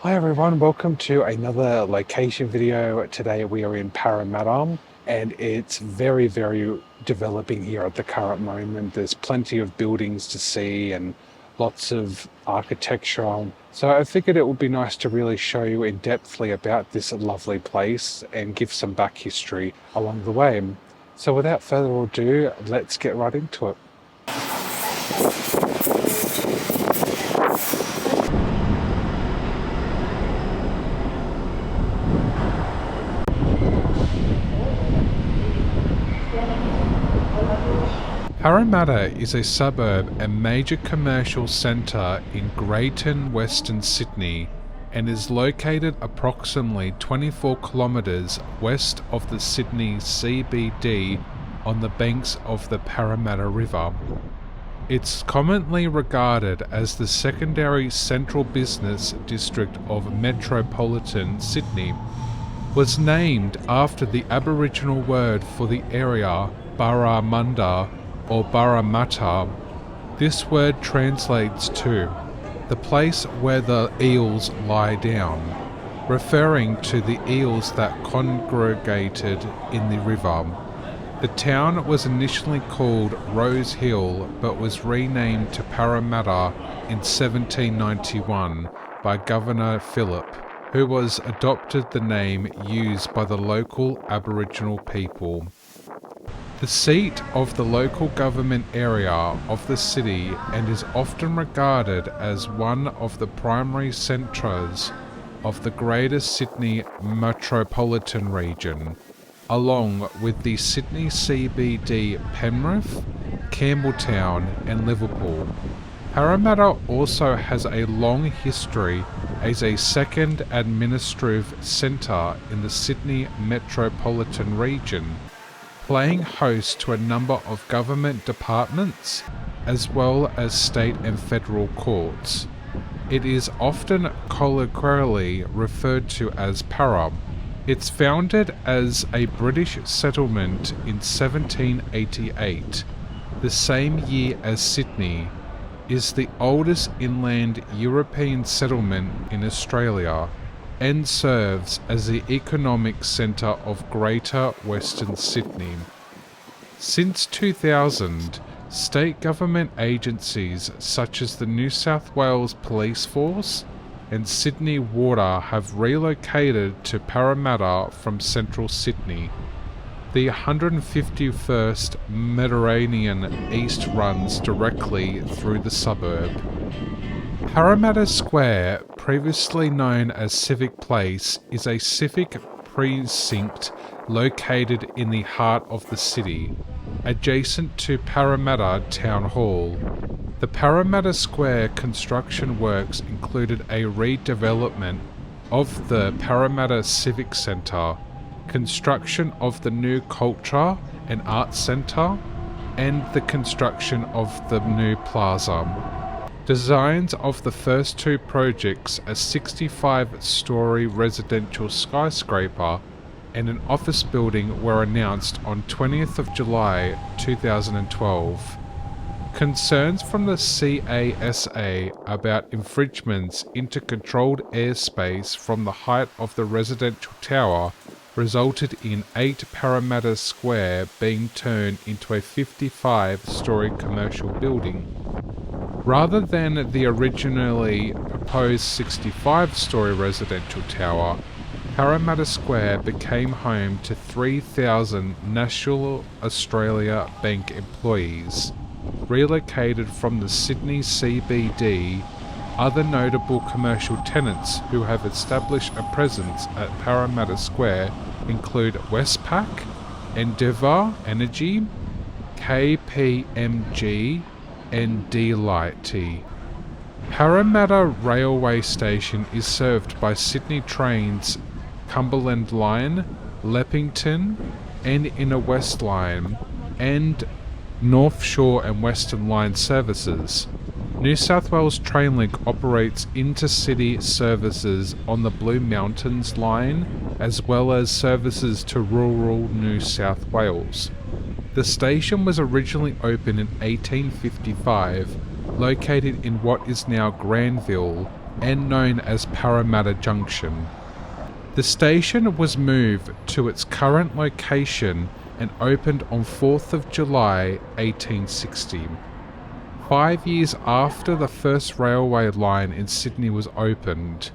Hi everyone, welcome to another location video. Today we are in Parramatta and it's very developing here at the current moment. There's plenty of buildings to see and lots of architecture. So I figured it would be nice to really show you in depthly about this lovely place and give some back history along the way. So without further ado, let's get right into it. Parramatta is a suburb and major commercial centre in Greater Western Sydney and is located approximately 24 kilometres west of the Sydney CBD on the banks of the Parramatta River. It's commonly regarded as the secondary central business district of metropolitan Sydney. Was named after the Aboriginal word for the area, Barramunda, or Parramatta. This word translates to the place where the eels lie down, referring to the eels that congregated in the river. The town was initially called Rose Hill but was renamed to Parramatta in 1791 by Governor Phillip, who was adopted the name used by the local Aboriginal people. The seat of the local government area of the city and is often regarded as one of the primary centres of the Greater Sydney metropolitan region, along with the Sydney CBD Penrith, Campbelltown and Liverpool. Parramatta also has a long history as a second administrative centre in the Sydney metropolitan region, playing host to a number of government departments as well as state and federal courts. It is often colloquially referred to as Para. It's founded as a British settlement in 1788, the same year as Sydney, is the oldest inland European settlement in Australia, and serves as the economic centre of Greater Western Sydney. Since 2000, state government agencies such as the New South Wales Police Force and Sydney Water have relocated to Parramatta from central Sydney. The 151st Mediterranean East runs directly through the suburb. Parramatta Square, previously known as Civic Place, is a civic precinct located in the heart of the city, adjacent to Parramatta Town Hall. The Parramatta Square construction works included a redevelopment of the Parramatta Civic Centre, construction of the new Culture and Arts Centre, and the construction of the new plaza. Designs of the first two projects, a 65-storey residential skyscraper and an office building, were announced on 20th of July 2012. Concerns from the CASA about infringements into controlled airspace from the height of the residential tower resulted in 8 Parramatta Square being turned into a 55-storey commercial building. Rather than the originally proposed 65-storey residential tower, Parramatta Square became home to 3,000 National Australia Bank employees, relocated from the Sydney CBD. Other notable commercial tenants who have established a presence at Parramatta Square include Westpac, Endeavour Energy, KPMG, and D-Light. Parramatta Railway Station is served by Sydney Trains Cumberland Line, Leppington and Inner West Line, and North Shore and Western Line services. New South Wales Trainlink operates intercity services on the Blue Mountains Line, as well as services to rural New South Wales. The station was originally opened in 1855, located in what is now Granville, and known as Parramatta Junction. The station was moved to its current location and opened on 4th of July 1860. 5 years after the first railway line in Sydney was opened,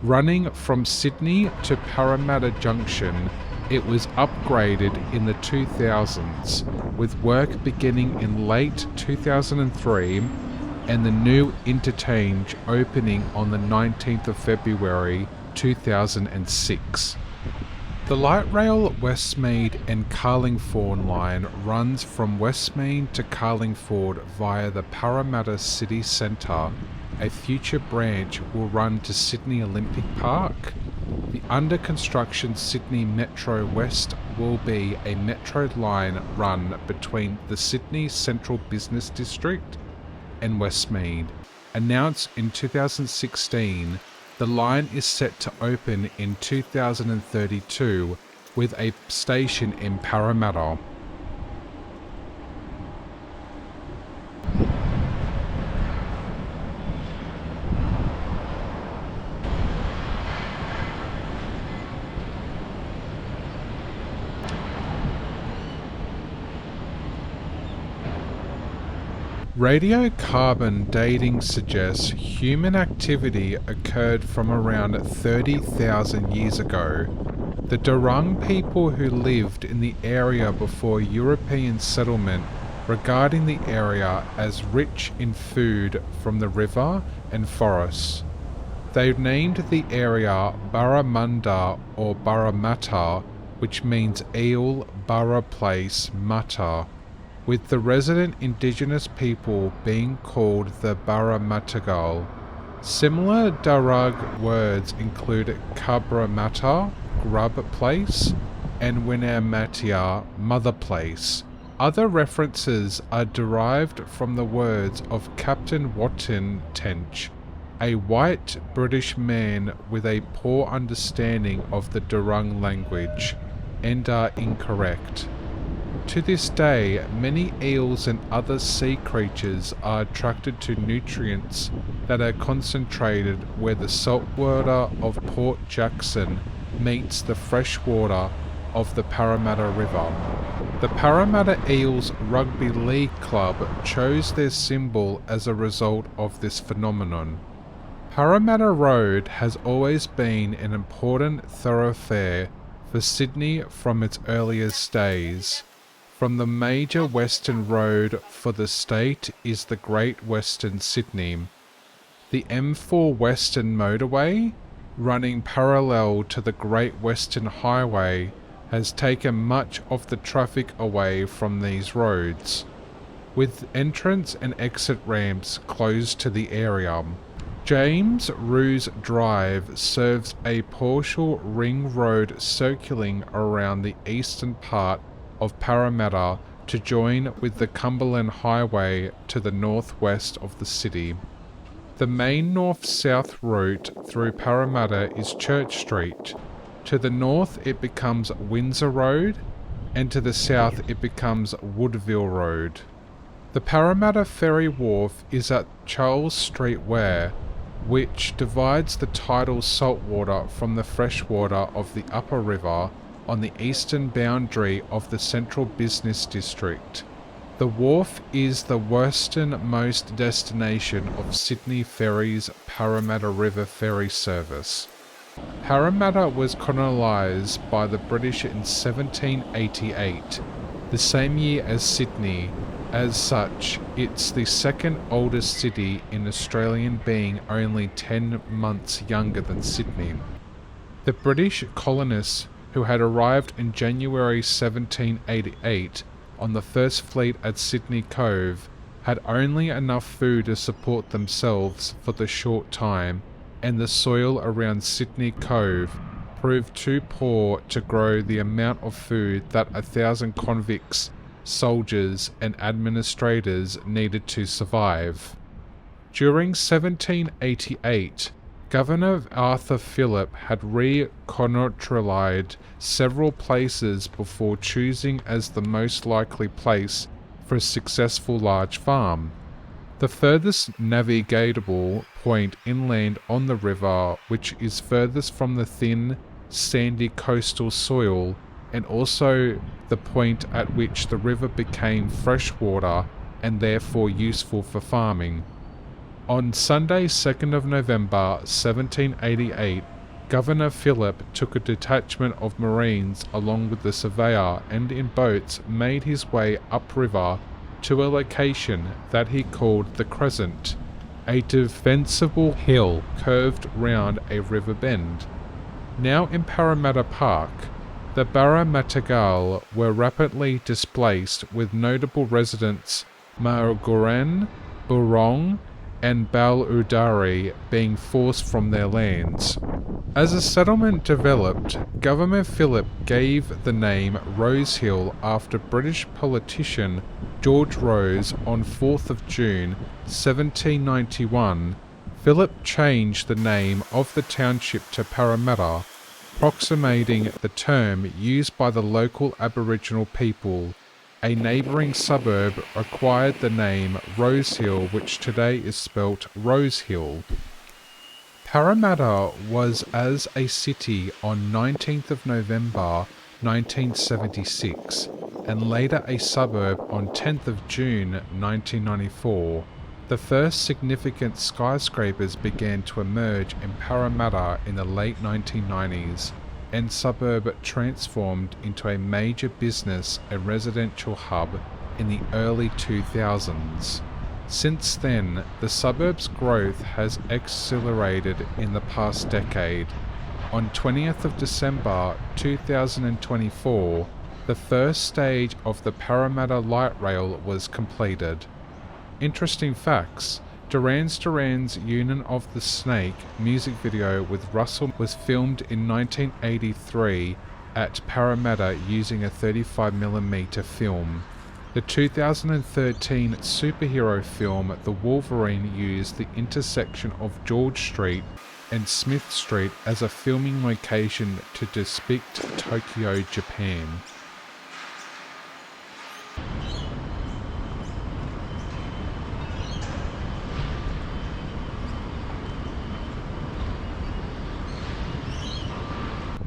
running from Sydney to Parramatta Junction, it was upgraded in the 2000s, with work beginning in late 2003 and the new interchange opening on the 19th of February 2006. The light rail Westmead and Carlingford line runs from Westmead to Carlingford via the Parramatta City Centre. A future branch will run to Sydney Olympic Park. The under construction Sydney Metro West will be a metro line run between the Sydney Central Business District and Westmead. Announced in 2016, the line is set to open in 2032 with a station in Parramatta. Radiocarbon dating suggests human activity occurred from around 30,000 years ago. The Darung people who lived in the area before European settlement regarding the area as rich in food from the river and forests. They named the area Barramunda or Parramatta, which means eel, Barra place, Mata, with the resident indigenous people being called the Parramattagal. Similar Darug words include Kabramata, grub place, and Winamatia, mother place. Other references are derived from the words of Captain Watson Tench, a white British man with a poor understanding of the Darung language, and are incorrect. To this day, many eels and other sea creatures are attracted to nutrients that are concentrated where the saltwater of Port Jackson meets the freshwater of the Parramatta River. The Parramatta Eels Rugby League Club chose their symbol as a result of this phenomenon. Parramatta Road has always been an important thoroughfare for Sydney from its earliest days. From the major western road for the state is the Great Western Sydney. The M4 Western Motorway, running parallel to the Great Western Highway, has taken much of the traffic away from these roads, with entrance and exit ramps closed to the area. James Roos Drive serves a partial ring road circling around the eastern part of Parramatta to join with the Cumberland Highway to the northwest of the city. The main north-south route through Parramatta is Church Street. To the north it becomes Windsor Road, and to the south it becomes Woodville Road. The Parramatta Ferry Wharf is at Charles Street Weir, which divides the tidal saltwater from the freshwater of the upper river on the eastern boundary of the Central Business District. The wharf is the westernmost destination of Sydney Ferry's Parramatta River ferry service. Parramatta was colonised by the British in 1788, the same year as Sydney. As such, it's the second oldest city in Australia, being only 10 months younger than Sydney. The British colonists who had arrived in January 1788 on the first fleet at Sydney Cove had only enough food to support themselves for the short time, and the soil around Sydney Cove proved too poor to grow the amount of food that 1,000 convicts, soldiers and administrators needed to survive. During 1788, Governor Arthur Phillip had reconnoitred several places before choosing as the most likely place for a successful large farm. The furthest navigatable point inland on the river, which is furthest from the thin, sandy coastal soil, and also the point at which the river became freshwater and therefore useful for farming. On Sunday, 2nd of November 1788, Governor Phillip took a detachment of Marines along with the surveyor and in boats made his way upriver to a location that he called the Crescent, a defensible hill curved round a river bend. Now in Parramatta Park, the Parramattagal were rapidly displaced, with notable residents Marguran, Burong, and Bal-Udari being forced from their lands. As the settlement developed, Governor Phillip gave the name Rose Hill after British politician George Rose on 4th of June 1791. Phillip changed the name of the township to Parramatta, approximating the term used by the local Aboriginal people. A neighbouring suburb acquired the name Rose Hill, which today is spelt Rose Hill. Parramatta was as a city on 19th of November 1976 and later a suburb on 10th of June 1994. The first significant skyscrapers began to emerge in Parramatta in the late 1990s, and suburb transformed into a major business and residential hub in the early 2000s. Since then, the suburb's growth has accelerated in the past decade. On 20th of December 2024, the first stage of the Parramatta Light Rail was completed. Interesting facts: Duran's Union of the Snake music video with Russell was filmed in 1983 at Parramatta using a 35mm film. The 2013 superhero film The Wolverine used the intersection of George Street and Smith Street as a filming location to depict Tokyo, Japan.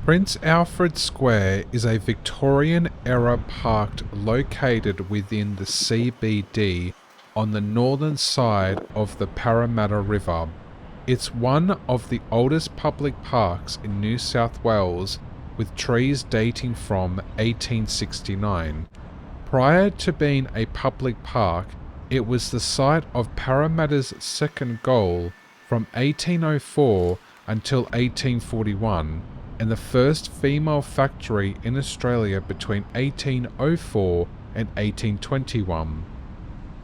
Prince Alfred Square is a Victorian-era park located within the CBD on the northern side of the Parramatta River. It's one of the oldest public parks in New South Wales, with trees dating from 1869. Prior to being a public park, it was the site of Parramatta's second gaol from 1804 until 1841. And the first female factory in Australia between 1804 and 1821.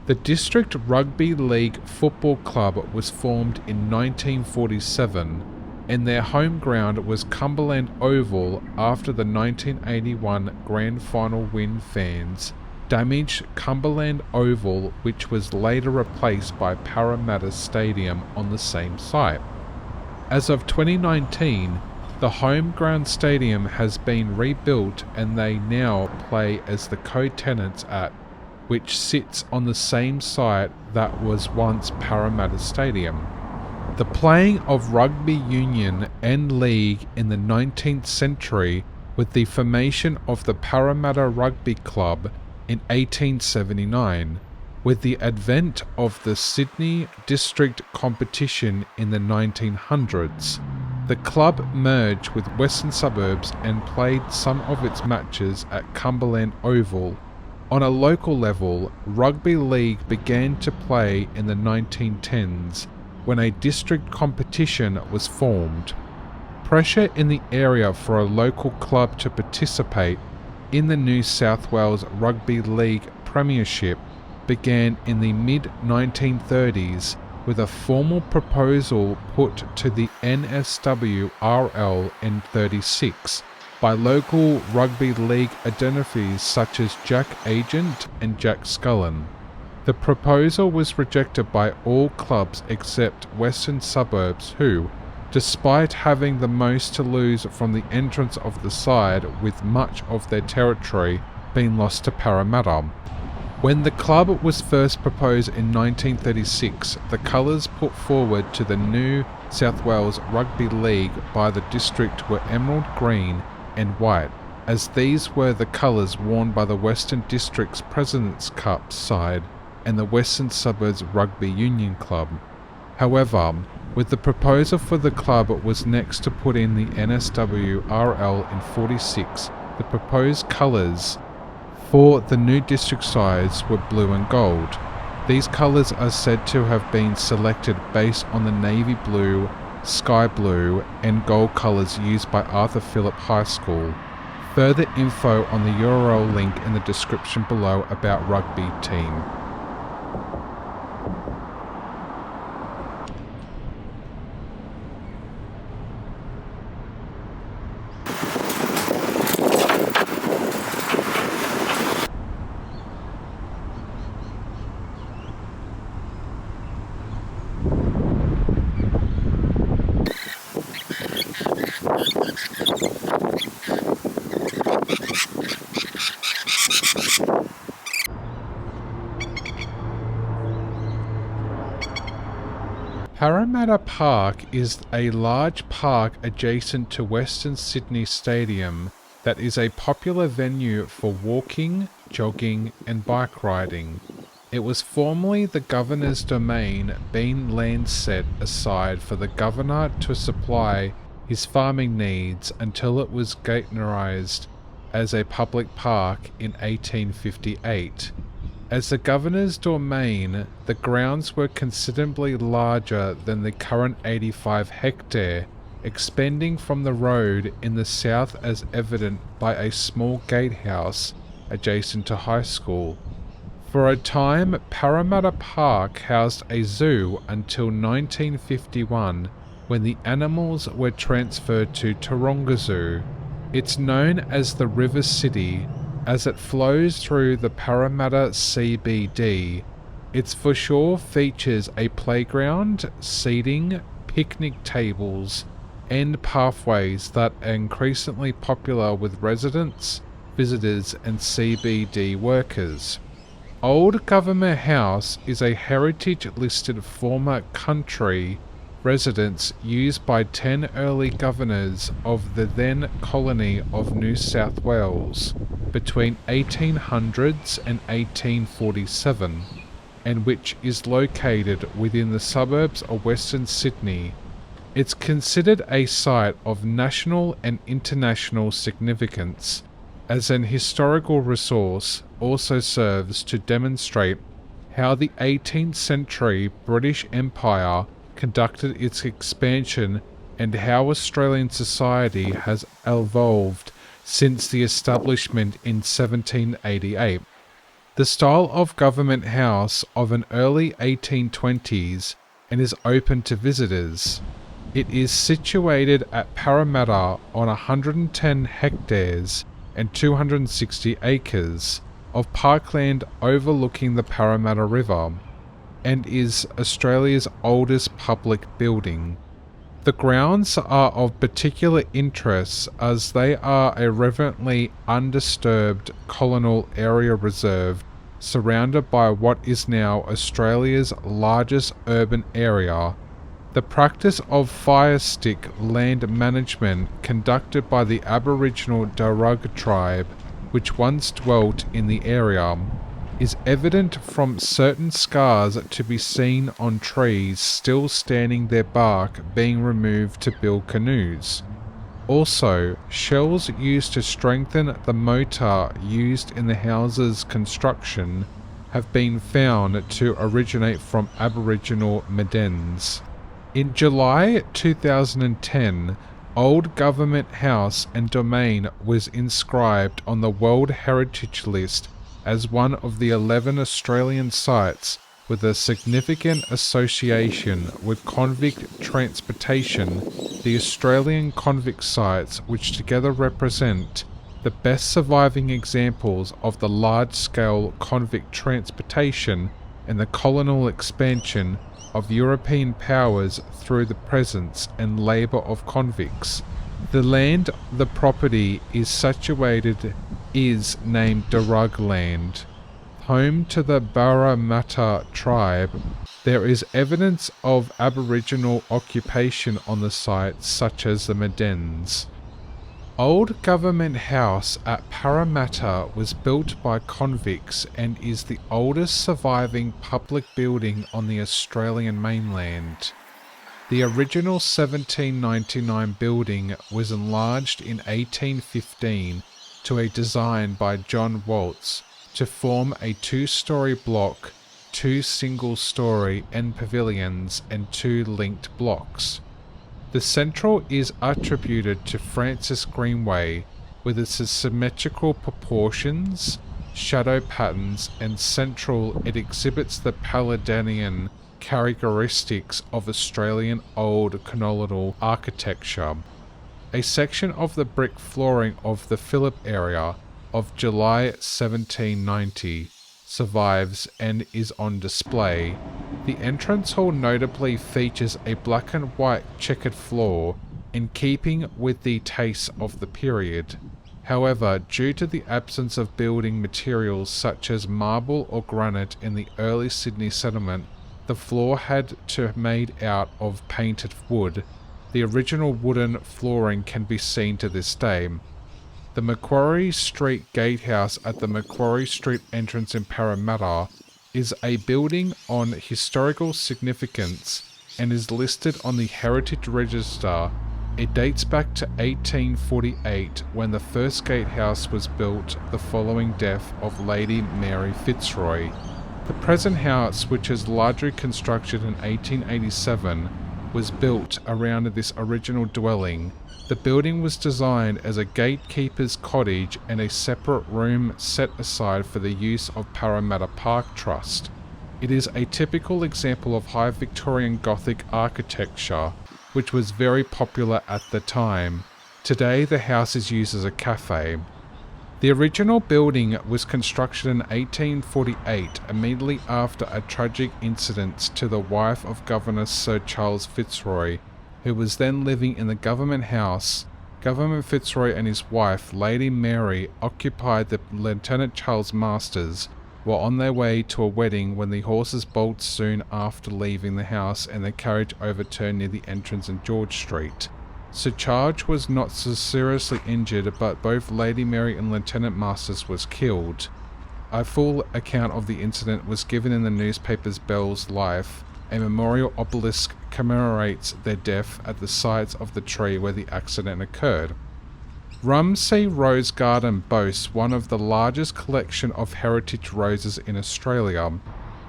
The District Rugby League Football Club was formed in 1947, and their home ground was Cumberland Oval after the 1981 Grand Final win. Fans damaged Cumberland Oval, which was later replaced by Parramatta Stadium on the same site. As of 2019, the home ground stadium has been rebuilt and they now play as the co-tenants at, which sits on the same site that was once Parramatta Stadium. The playing of rugby union and league in the 19th century with the formation of the Parramatta Rugby Club in 1879, with the advent of the Sydney District competition in the 1900s. The club merged with Western Suburbs and played some of its matches at Cumberland Oval. On a local level, rugby league began to play in the 1910s when a district competition was formed. Pressure in the area for a local club to participate in the New South Wales Rugby League Premiership began in the mid-1930s with a formal proposal put to the NSWRL in 36 by local rugby league identities such as Jack Agent and Jack Scullen. The proposal was rejected by all clubs except Western Suburbs, who, despite having the most to lose from the entrance of the side with much of their territory being lost to Parramatta. When the club was first proposed in 1936, the colours put forward to the new South Wales Rugby League by the district were emerald green and white, as these were the colours worn by the Western District's President's Cup side and the Western Suburbs Rugby Union Club. However, with the proposal for the club was next to put in the NSWRL in 46, the proposed colours for the new district sides were blue and gold. These colours are said to have been selected based on the navy blue, sky blue and gold colours used by Arthur Phillip High School. Further info on the URL link in the description below about rugby team. Parramatta Park is a large park adjacent to Western Sydney Stadium that is a popular venue for walking, jogging and bike riding. It was formerly the Governor's domain, being land set aside for the Governor to supply his farming needs until it was gaytonised as a public park in 1858. As the Governor's domain, the grounds were considerably larger than the current 85 hectare, expanding from the road in the south as evident by a small gatehouse adjacent to high school. For a time, Parramatta Park housed a zoo until 1951, when the animals were transferred to Taronga Zoo. It's known as the River City, as it flows through the Parramatta CBD. Its foreshore features a playground, seating, picnic tables, and pathways that are increasingly popular with residents, visitors, and CBD workers. Old Government House is a heritage-listed former country residence used by 10 early governors of the then colony of New South Wales between 1800s and 1847, and which is located within the suburbs of Western Sydney. It's considered a site of national and international significance, as an historical resource. Also serves to demonstrate how the 18th century British Empire conducted its expansion and how Australian society has evolved since the establishment in 1788. The style of Government House of an early 1820s and is open to visitors. It is situated at Parramatta on 110 hectares and 260 acres of parkland overlooking the Parramatta River, and is Australia's oldest public building. The grounds are of particular interest as they are a reverently undisturbed colonial area reserve surrounded by what is now Australia's largest urban area. The practice of fire stick land management conducted by the Aboriginal Darug tribe, which once dwelt in the area, is evident from certain scars to be seen on trees still standing, their bark being removed to build canoes. Also, shells used to strengthen the mortar used in the house's construction have been found to originate from Aboriginal Medens. In July 2010, Old Government House and Domain was inscribed on the World Heritage List as one of the 11 Australian sites with a significant association with convict transportation. The Australian convict sites, which together represent the best surviving examples of the large-scale convict transportation and the colonial expansion of European powers through the presence and labour of convicts. The land the property is situated is named Darug Land. Home to the Parramatta tribe, there is evidence of Aboriginal occupation on the site, such as the Medens. Old Government House at Parramatta was built by convicts and is the oldest surviving public building on the Australian mainland. The original 1799 building was enlarged in 1815 to a design by John Waltz to form a two-storey block, two single-storey end pavilions and two linked blocks. The central is attributed to Francis Greenway with its symmetrical proportions, shadow patterns, and central it exhibits the Palladinian characteristics of Australian old colonial architecture. A section of the brick flooring of the Phillip area of July 1790 survives and is on display. The entrance hall notably features a black and white checkered floor in keeping with the taste of the period. However, due to the absence of building materials such as marble or granite in the early Sydney settlement, the floor had to be made out of painted wood. The original wooden flooring can be seen to this day. The Macquarie Street Gatehouse at the Macquarie Street entrance in Parramatta is a building on historical significance and is listed on the Heritage Register. It dates back to 1848 when the first gatehouse was built the following death of Lady Mary Fitzroy. The present house, which is largely constructed in 1887, was built around this original dwelling. The building was designed as a gatekeeper's cottage and a separate room set aside for the use of Parramatta Park Trust. It is a typical example of high Victorian Gothic architecture, which was very popular at the time. Today the house is used as a cafe. The original building was constructed in 1848, immediately after a tragic incident to the wife of Governor Sir Charles Fitzroy, who was then living in the government house. Governor Fitzroy and his wife, Lady Mary, occupied the Lieutenant Charles Masters, were on their way to a wedding when the horses bolted soon after leaving the house and the carriage overturned near the entrance in George Street. Sir Charles was not so seriously injured, but both Lady Mary and Lieutenant Masters was killed. A full account of the incident was given in the newspapers Bell's Life. A memorial obelisk commemorates their death at the site of the tree where the accident occurred. Rumsey Rose Garden boasts one of the largest collection of heritage roses in Australia.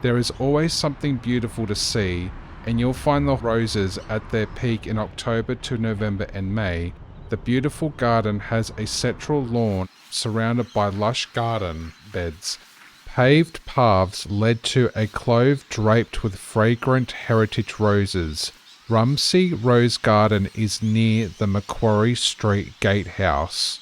There is always something beautiful to see, and you'll find the roses at their peak in October to November and May. The beautiful garden has a central lawn surrounded by lush garden beds. Paved paths led to a clove draped with fragrant heritage roses. Rumsey Rose Garden is near the Macquarie Street Gatehouse.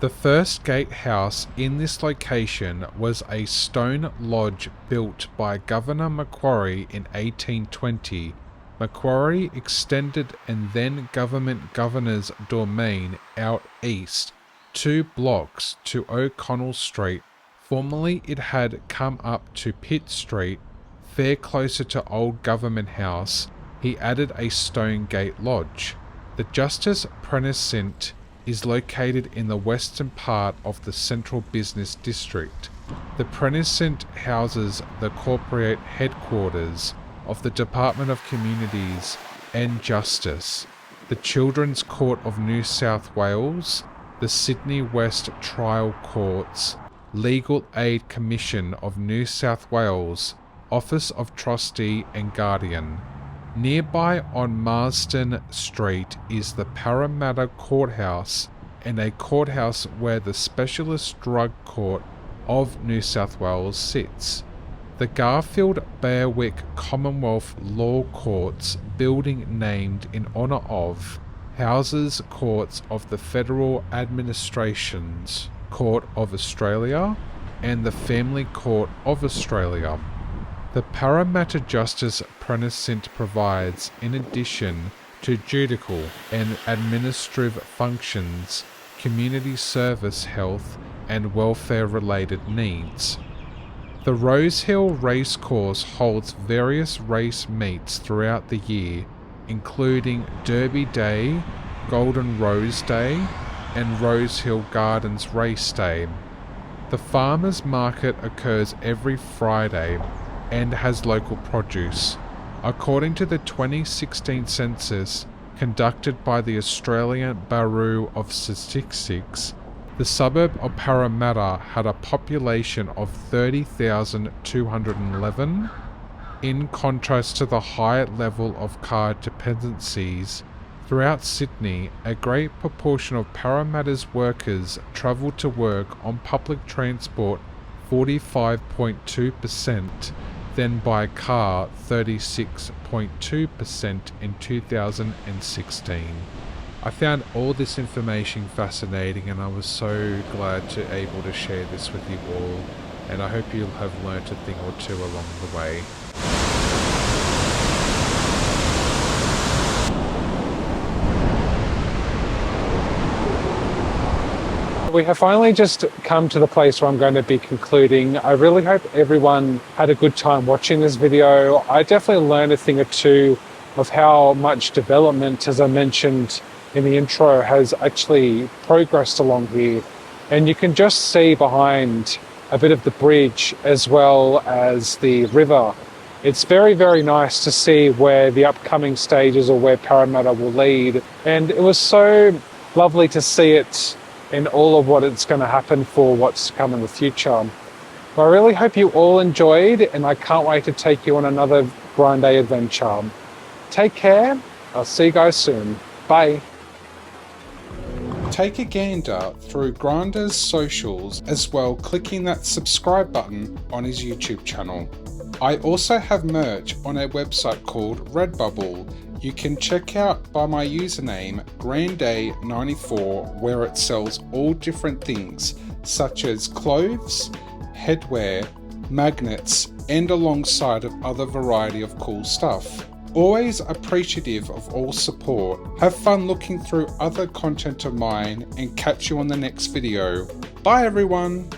The first gatehouse in this location was a stone lodge built by Governor Macquarie in 1820. Macquarie extended and then government governor's domain out east 2 blocks to O'Connell Street. Formerly it had come up to Pitt Street, fair closer to Old Government House. He added a stone gate lodge. The Justice Precinct is located in the western part of the central business district. The precinct houses the corporate headquarters of the Department of Communities and Justice, the Children's Court of New South Wales, the Sydney West Trial Courts, Legal Aid Commission of New South Wales, Office of Trustee and Guardian. Nearby on Marsden Street is the Parramatta Courthouse and a courthouse where the Specialist Drug Court of New South Wales sits. The Garfield Berwick Commonwealth Law Courts building, named in honour of, houses courts of the Federal Administrations Court of Australia and the Family Court of Australia. The Parramatta Justice Precinct provides, in addition to judicial and administrative functions, community service, health and welfare related needs. The Rosehill Racecourse holds various race meets throughout the year, including Derby Day, Golden Rose Day and Rosehill Gardens Race Day. The Farmers Market occurs every Friday and has local produce. According to the 2016 census conducted by the Australian Bureau of Statistics, the suburb of Parramatta had a population of 30,211. In contrast to the high level of car dependencies throughout Sydney, a great proportion of Parramatta's workers travel to work on public transport, 45.2%, then by car, 36.2% in 2016. I found all this information fascinating and I was so glad to able to share this with you all, and I hope you'll have learnt a thing or two along the way. We have finally just come to the place where I'm going to be concluding. I really hope everyone had a good time watching this video. I definitely learned a thing or two of how much development, as I mentioned in the intro, has actually progressed along here. And you can just see behind a bit of the bridge as well as the river. It's very, very nice to see where the upcoming stages or where Parramatta will lead. And it was so lovely to see it in all of what it's going to happen for what's to come in the future. But I really hope you all enjoyed, and I can't wait to take you on another Granda adventure. Take care. I'll see you guys soon. Bye. Take a gander through Granda's socials as well, clicking that subscribe button on his YouTube channel. I also have merch on a website called Redbubble. You can check out by my username Granda94, where it sells all different things such as clothes, headwear, magnets, and alongside of other variety of cool stuff. Always appreciative of all support. Have fun looking through other content of mine and catch you on the next video. Bye everyone!